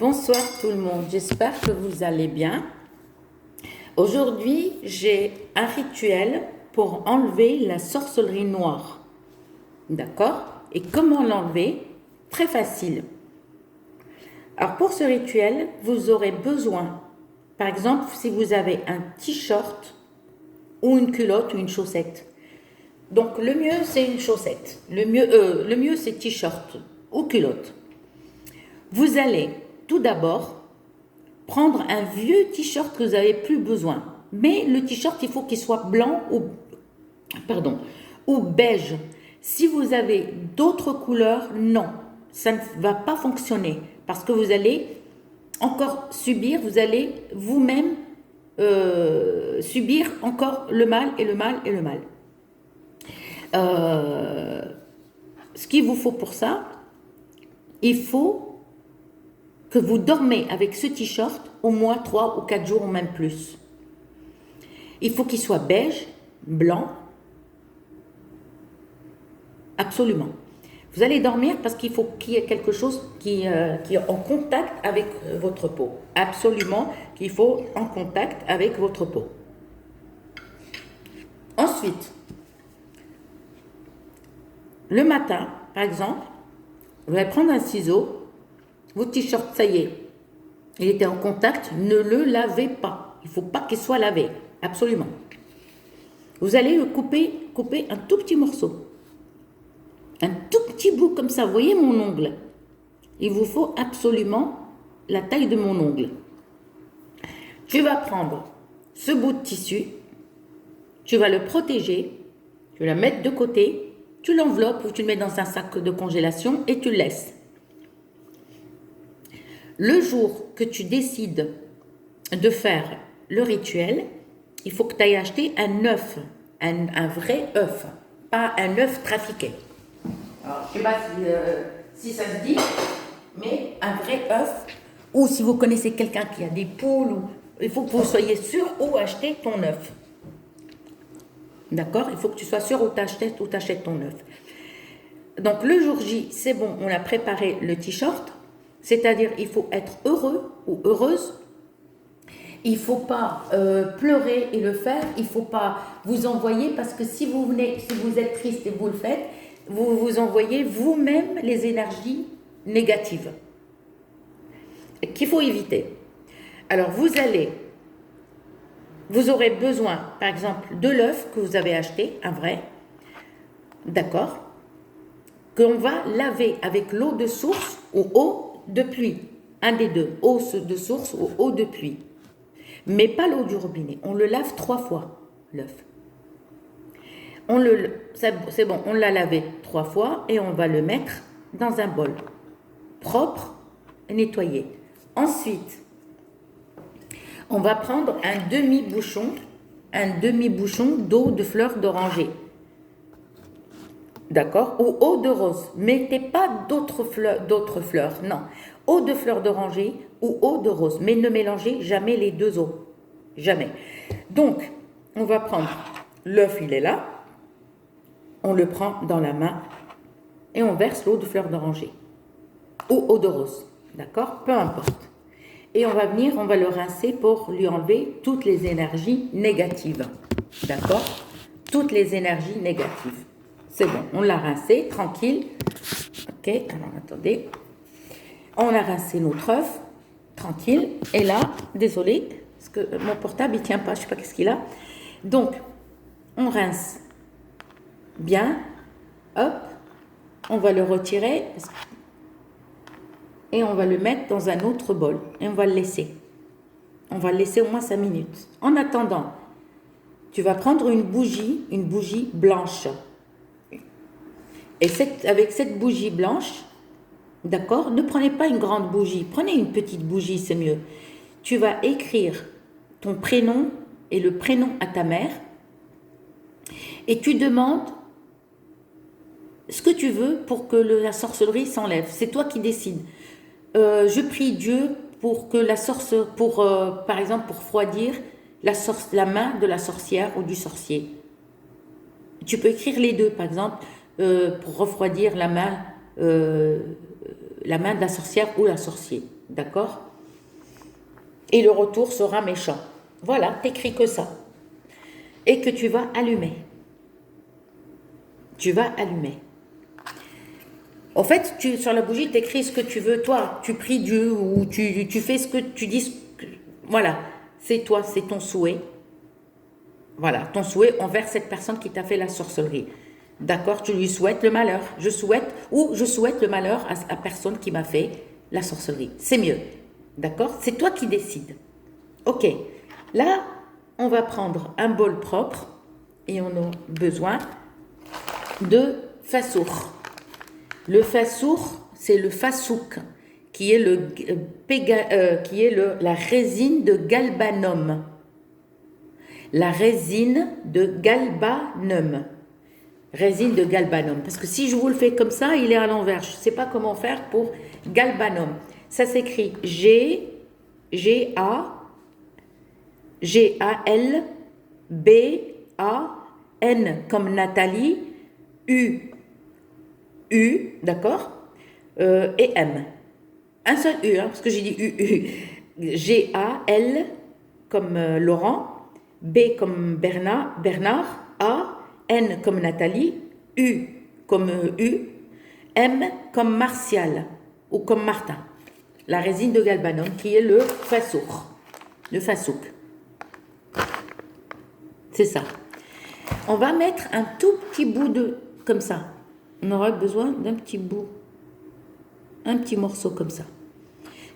Bonsoir tout le monde, j'espère que vous allez bien. Aujourd'hui, j'ai un rituel pour enlever la sorcellerie noire. D'accord? Et comment l'enlever? Très facile. Alors pour ce rituel, vous aurez besoin, par exemple, si vous avez un t-shirt ou une culotte ou une chaussette. Donc le mieux c'est une chaussette, le mieux c'est t-shirt ou culotte. Vous allez tout d'abord prendre un vieux t-shirt que vous n'avez plus besoin. Mais le t-shirt, il faut qu'il soit blanc ou beige. Si vous avez d'autres couleurs, non, ça ne va pas fonctionner parce que vous allez encore subir, vous allez vous-même subir encore le mal et le mal et le mal. Ce qu'il vous faut pour ça, il faut que vous dormez avec ce t-shirt au moins 3 ou 4 jours ou même plus. Il faut qu'il soit beige, blanc, absolument. Vous allez dormir parce qu'il faut qu'il y ait quelque chose qui est en contact avec votre peau. Absolument qu'il faut en contact avec votre peau. Ensuite, le matin, par exemple, vous allez prendre un ciseau. Votre t-shirt, ça y est, il était en contact, ne le lavez pas. Il ne faut pas qu'il soit lavé, absolument. Vous allez le couper un tout petit morceau. Un tout petit bout comme ça, vous voyez mon ongle. Il vous faut absolument la taille de mon ongle. Tu vas prendre ce bout de tissu, tu vas le protéger, tu vas le mettre de côté, tu l'enveloppes ou tu le mets dans un sac de congélation et tu le laisses. Le jour que tu décides de faire le rituel, il faut que tu ailles acheter un œuf, un vrai œuf, pas un œuf trafiqué. Alors, je ne sais pas si ça se dit, mais un vrai œuf, ou si vous connaissez quelqu'un qui a des poules, il faut que vous soyez sûr où acheter ton œuf. D'accord? Il faut que tu sois sûr où tu achètes ton œuf. Donc le jour J, c'est bon, on a préparé le t-shirt. C'est-à-dire, il faut être heureux ou heureuse. Il ne faut pas pleurer et le faire. Il ne faut pas vous envoyer parce que si vous êtes triste et vous le faites, vous vous envoyez vous-même les énergies négatives qu'il faut éviter. Alors, vous aurez besoin, par exemple, de l'œuf que vous avez acheté, un vrai, d'accord, qu'on va laver avec l'eau de source ou eau de pluie, un des deux, eau de source ou eau de pluie. Mais pas l'eau du robinet. On le lave 3 fois, l'œuf. C'est bon, on l'a lavé 3 fois et on va le mettre dans un bol propre et nettoyé. Ensuite, on va prendre un demi-bouchon d'eau de fleur d'oranger. D'accord? Ou eau de rose. Mettez pas d'autres fleurs, non. Eau de fleur d'oranger ou eau de rose. Mais ne mélangez jamais les deux eaux. Jamais. Donc, on va prendre l'œuf, il est là. On le prend dans la main et on verse l'eau de fleur d'oranger. Ou eau de rose. D'accord? Peu importe. Et on va le rincer pour lui enlever toutes les énergies négatives. D'accord? Toutes les énergies négatives. C'est bon, on l'a rincé, tranquille. Ok, alors attendez. On a rincé notre œuf, tranquille. Et là, désolé, parce que mon portable, il ne tient pas, je ne sais pas qu'est-ce qu'il a. Donc, on rince bien. Hop, on va le retirer. Et on va le mettre dans un autre bol. Et on va le laisser. On va le laisser au moins 5 minutes. En attendant, tu vas prendre une bougie blanche. Et avec cette bougie blanche, d'accord, ne prenez pas une grande bougie, prenez une petite bougie, c'est mieux. Tu vas écrire ton prénom et le prénom à ta mère et tu demandes ce que tu veux pour que la sorcellerie s'enlève. C'est toi qui décides. Je prie Dieu pour que par exemple, pour refroidir la main de la sorcière ou du sorcier. Tu peux écrire les deux, par exemple, pour refroidir la main de la sorcière ou la sorcier. D'accord? Et le retour sera méchant. Voilà, t'écris que ça. Et que tu vas allumer. Tu vas allumer. En fait, sur la bougie, tu écris ce que tu veux, toi. Tu pries Dieu ou tu fais ce que tu dis. Voilà, c'est toi, c'est ton souhait. Voilà, ton souhait envers cette personne qui t'a fait la sorcellerie. D'accord, tu lui souhaites le malheur. Je souhaite le malheur à la personne qui m'a fait la sorcellerie. C'est mieux. D'accord, c'est toi qui décides. Ok, là, on va prendre un bol propre et on a besoin de fassour. Le fassour, c'est le fassouk, qui est, la résine de galbanum. La résine de galbanum. Résine de galbanum. Parce que si je vous le fais comme ça, il est à l'envers. Je ne sais pas comment faire pour galbanum. Ça s'écrit Galban comme Nathalie, U, d'accord, et M. Un seul U, hein, parce que j'ai dit U. Gal comme Laurent, B comme Bernard, A, N comme Nathalie, U comme U, M comme Martial ou comme Martin. La résine de galbanum qui est le fassouk. Le fassouk. C'est ça. On va mettre un tout petit bout de... comme ça. On aura besoin d'un petit bout. Un petit morceau comme ça.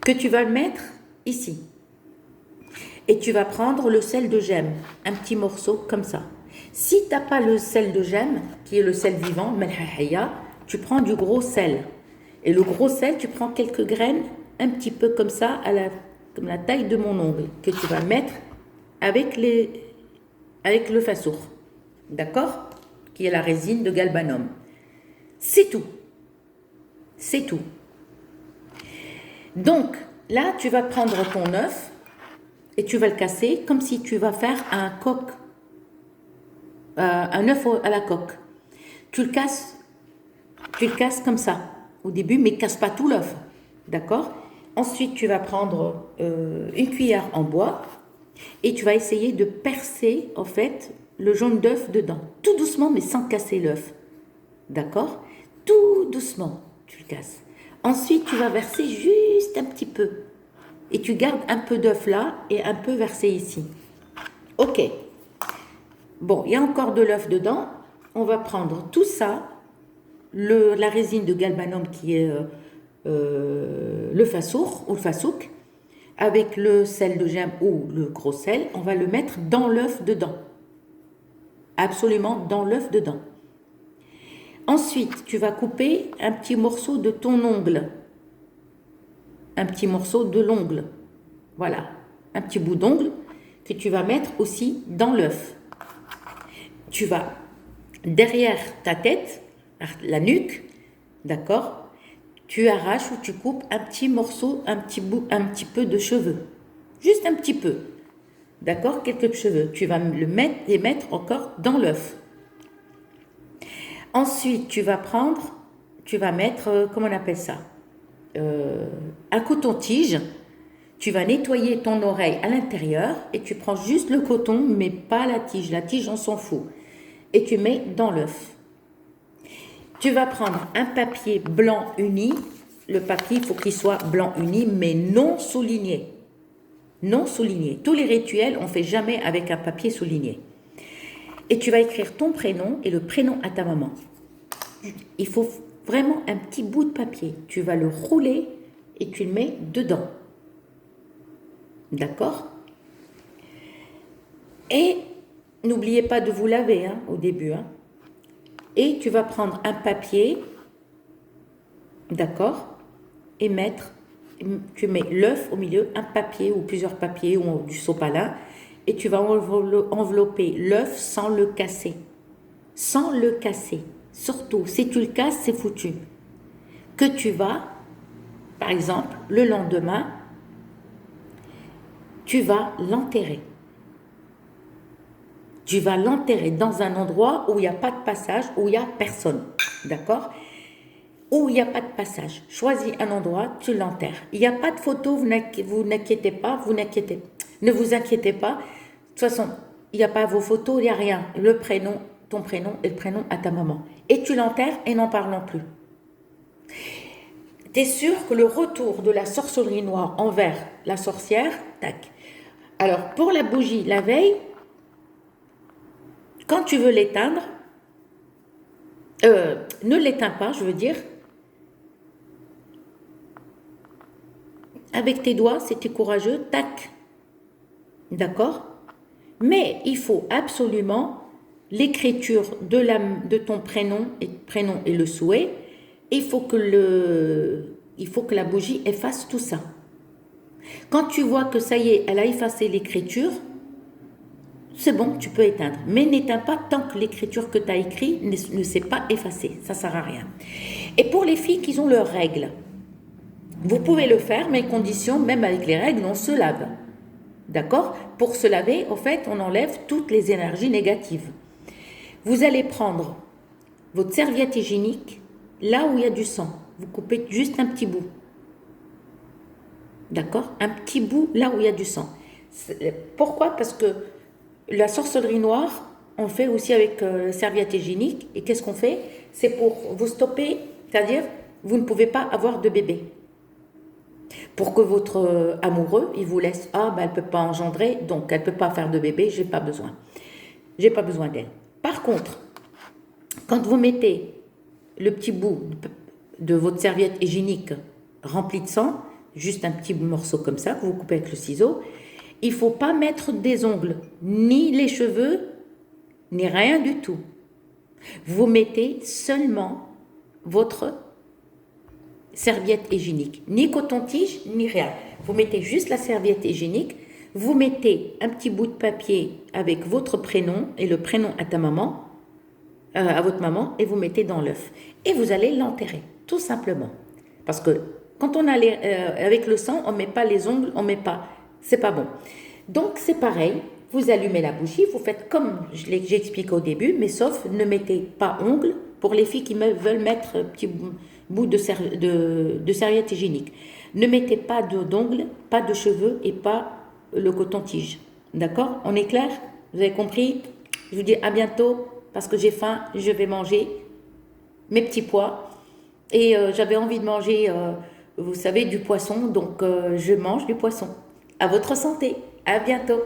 Que tu vas mettre ici. Et tu vas prendre le sel de gemme. Un petit morceau comme ça. Si tu n'as pas le sel de gemme, qui est le sel vivant, melhahaya, tu prends du gros sel. Et le gros sel, tu prends quelques graines, un petit peu comme ça, comme la taille de mon ongle, que tu vas mettre avec le fassour. D'accord? Qui est la résine de galbanum. C'est tout. C'est tout. Donc, là, tu vas prendre ton œuf et tu vas le casser comme si tu vas faire un coq. Un œuf à la coque. Tu le casses comme ça au début, mais casse pas tout l'œuf. D'accord? Ensuite, tu vas prendre une cuillère en bois et tu vas essayer de percer, en fait, le jaune d'œuf dedans. Tout doucement, mais sans casser l'œuf. D'accord? Tout doucement, tu le casses. Ensuite, tu vas verser juste un petit peu. Et tu gardes un peu d'œuf là et un peu versé ici. Ok. Bon, il y a encore de l'œuf dedans. On va prendre tout ça, la résine de galbanum qui est le fassour ou le fassouk, avec le sel de gemme ou le gros sel, on va le mettre dans l'œuf dedans. Absolument dans l'œuf dedans. Ensuite, tu vas couper un petit morceau de ton ongle. Un petit morceau de l'ongle. Voilà, un petit bout d'ongle que tu vas mettre aussi dans l'œuf. Tu vas derrière ta tête, la nuque, d'accord, tu arraches ou tu coupes un petit morceau, un petit peu de cheveux. Juste un petit peu. D'accord, quelques cheveux. Tu vas les mettre encore dans l'œuf. Ensuite, tu vas mettre, comment on appelle ça, un coton-tige. Tu vas nettoyer ton oreille à l'intérieur et tu prends juste le coton, mais pas la tige. La tige, on s'en fout. Et tu mets dans l'œuf. Tu vas prendre un papier blanc uni. Le papier, il faut qu'il soit blanc uni, mais non souligné. Non souligné. Tous les rituels, on ne fait jamais avec un papier souligné. Et tu vas écrire ton prénom et le prénom à ta maman. Il faut vraiment un petit bout de papier. Tu vas le rouler et tu le mets dedans. D'accord? Et n'oubliez pas de vous laver au début. Et tu vas prendre un papier, d'accord? Et tu mets l'œuf au milieu, un papier ou plusieurs papiers ou du sopalin. Et tu vas envelopper l'œuf sans le casser. Sans le casser. Surtout, si tu le casses, c'est foutu. Que tu vas, par exemple, le lendemain, tu vas l'enterrer. Tu vas l'enterrer dans un endroit où il n'y a pas de passage, où il n'y a personne. D'accord? où il n'y a pas de passage. Choisis un endroit, tu l'enterres. Il n'y a pas de photo, vous n'inquiétez pas, ne vous inquiétez pas. De toute façon, il n'y a pas vos photos, il n'y a rien. Le prénom, ton prénom et le prénom à ta maman. Et tu l'enterres et n'en parlons plus. T'es sûr que le retour de la sorcellerie noire envers la sorcière, tac. Alors, pour la bougie, la veille, quand tu veux l'éteindre, ne l'éteins pas, je veux dire, avec tes doigts, si tu es courageux, tac. D'accord? Mais il faut absolument l'écriture de ton prénom et le souhait. Il faut que la bougie efface tout ça. Quand tu vois que ça y est, elle a effacé l'écriture, c'est bon, tu peux éteindre. Mais n'éteins pas tant que l'écriture que tu as écrite ne s'est pas effacée. Ça ne sert à rien. Et pour les filles qui ont leurs règles, vous pouvez le faire, mais condition, même avec les règles, on se lave. D'accord? Pour se laver, en fait, on enlève toutes les énergies négatives. Vous allez prendre votre serviette hygiénique, là où il y a du sang. Vous coupez juste un petit bout. D'accord? Un petit bout là où il y a du sang. Pourquoi? Parce que la sorcellerie noire, on fait aussi avec serviette hygiénique. Et qu'est-ce qu'on fait? C'est pour vous stopper, c'est-à-dire, vous ne pouvez pas avoir de bébé. Pour que votre amoureux, il vous laisse, elle ne peut pas engendrer, donc elle ne peut pas faire de bébé, j'ai pas besoin d'elle. Par contre, quand vous mettez le petit bout de votre serviette hygiénique rempli de sang, juste un petit morceau comme ça, que vous coupez avec le ciseau, il ne faut pas mettre des ongles, ni les cheveux, ni rien du tout. Vous mettez seulement votre serviette hygiénique, ni coton-tige, ni rien. Vous mettez juste la serviette hygiénique, vous mettez un petit bout de papier avec votre prénom et le prénom à ta maman, à votre maman, et vous mettez dans l'œuf. Et vous allez l'enterrer, tout simplement. Parce que quand on a avec le sang, on ne met pas les ongles, c'est pas bon. Donc c'est pareil, vous allumez la bougie, vous faites comme j'ai expliqué au début, mais sauf ne mettez pas ongles pour les filles qui veulent mettre un petit bout de serviette hygiénique. Ne mettez pas d'ongles, pas de cheveux et pas le coton-tige. D'accord? On est clair? Vous avez compris? Je vous dis à bientôt parce que j'ai faim, je vais manger mes petits pois et j'avais envie de manger, vous savez, du poisson, donc je mange du poisson. À votre santé, à bientôt.